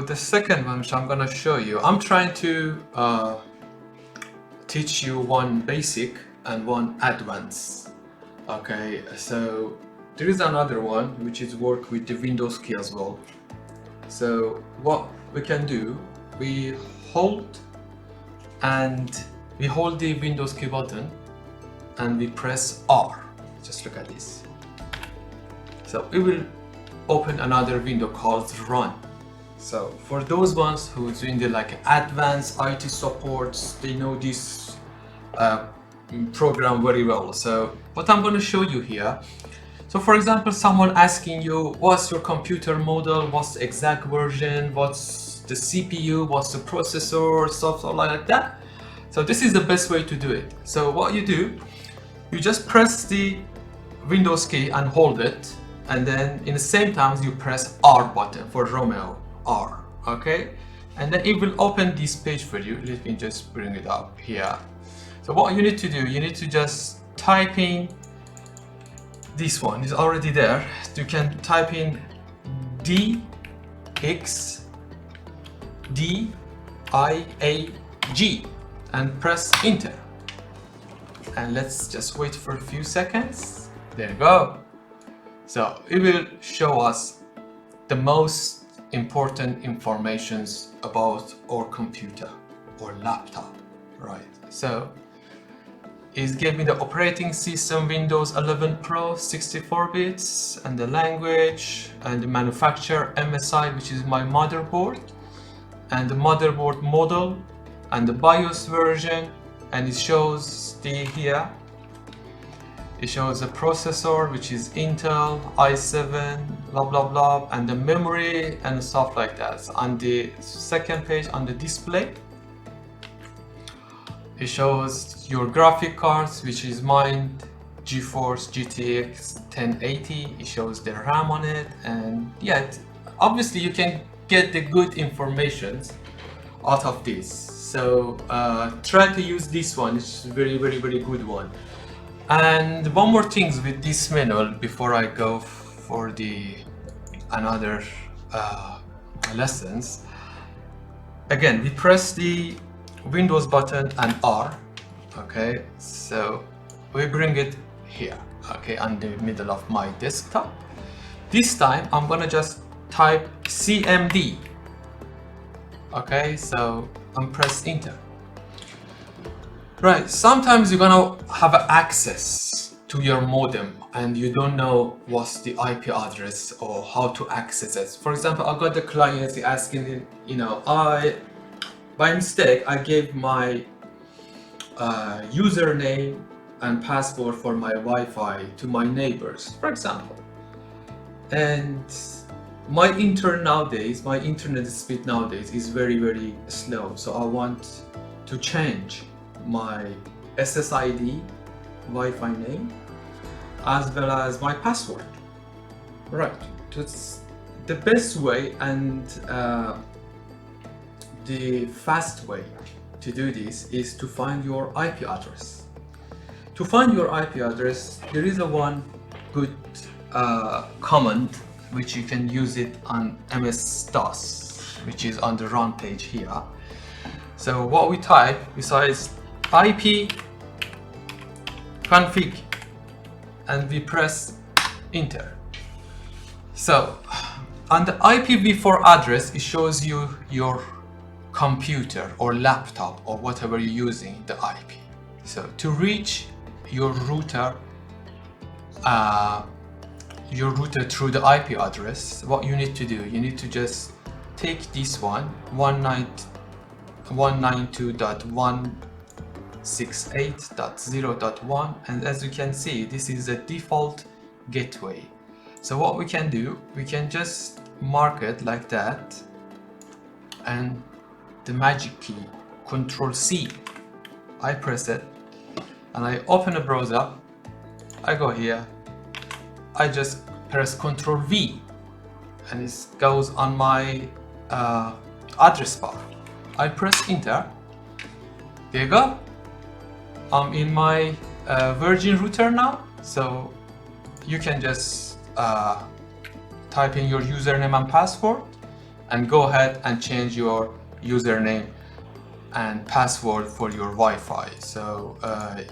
the second one, which I'm gonna show you, I'm trying to teach you one basic and one advanced. Okay, so there is another one which is work with the Windows key as well. So what we can do, we hold the Windows key button and we press R. Just look at this. So it will open another window called Run. So for those ones who's doing the like advanced IT supports, they know this program very well. So what I'm going to show you here. So for example, someone asking you, what's your computer model, what's the exact version, what's the CPU, what's the processor, stuff like that. So this is the best way to do it. So what you do, you just press the Windows key and hold it, and then in the same time you press R button for Romeo, R, okay? And then it will open this page for you. Let me just bring it up here. So what you need to do, you need to just type in this one, is already there. You can type in DXDIAG and press enter. And let's just wait for a few seconds. There you go. So it will show us the most important informations about our computer or laptop, right? So it's giving the operating system Windows 11 Pro 64 bits and the language and the manufacturer MSI, which is my motherboard, and the motherboard model and the BIOS version, and it shows here it shows the processor, which is Intel i7 blah blah blah, and the memory and stuff like that. So on the second page on the display, it shows your graphic cards, which is mine GeForce GTX 1080. It shows the RAM on it, and yeah, obviously you can get the good information out of this. So try to use this one. It's very good one. And one more things with this manual before I go for the another lessons. Again, we press the Windows button and R, okay? So we bring it here, okay, on the middle of my desktop. This time I'm gonna just type CMD, okay? So I'm press enter. Right, sometimes you're gonna have access to your modem and you don't know what's the IP address or how to access it. For example, I got the client asking, you know, by mistake I gave my username and password for my Wi-Fi to my neighbors, for example, and my internet speed nowadays is very slow, so I want to change my SSID Wi-Fi name as well as my password. Right, that's the best way and the fast way to do this is to find your IP address. To find your IP address, there is a one good command which you can use it on MS-DOS, which is on the run page here. So what we type besides IP config and we press enter. So on the IPv4 address, it shows you your computer or laptop or whatever you're using, the IP. So to reach your router through the IP address, what you need to do, you need to just take this one, 192.168.0.1, and as you can see, this is a default gateway. So what we can do, we can just mark it like that, and the magic key, Ctrl+C, I press it, and I open a browser, I go here, I just press Ctrl+V, and it goes on my address bar. I press enter, there you go, I'm in my Virgin router now, so you can just type in your username and password, and go ahead and change your username and password for your Wi-Fi. So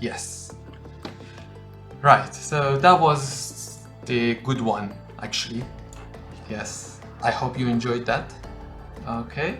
yes, right, so that was the good one actually. Yes, I hope you enjoyed that. Okay.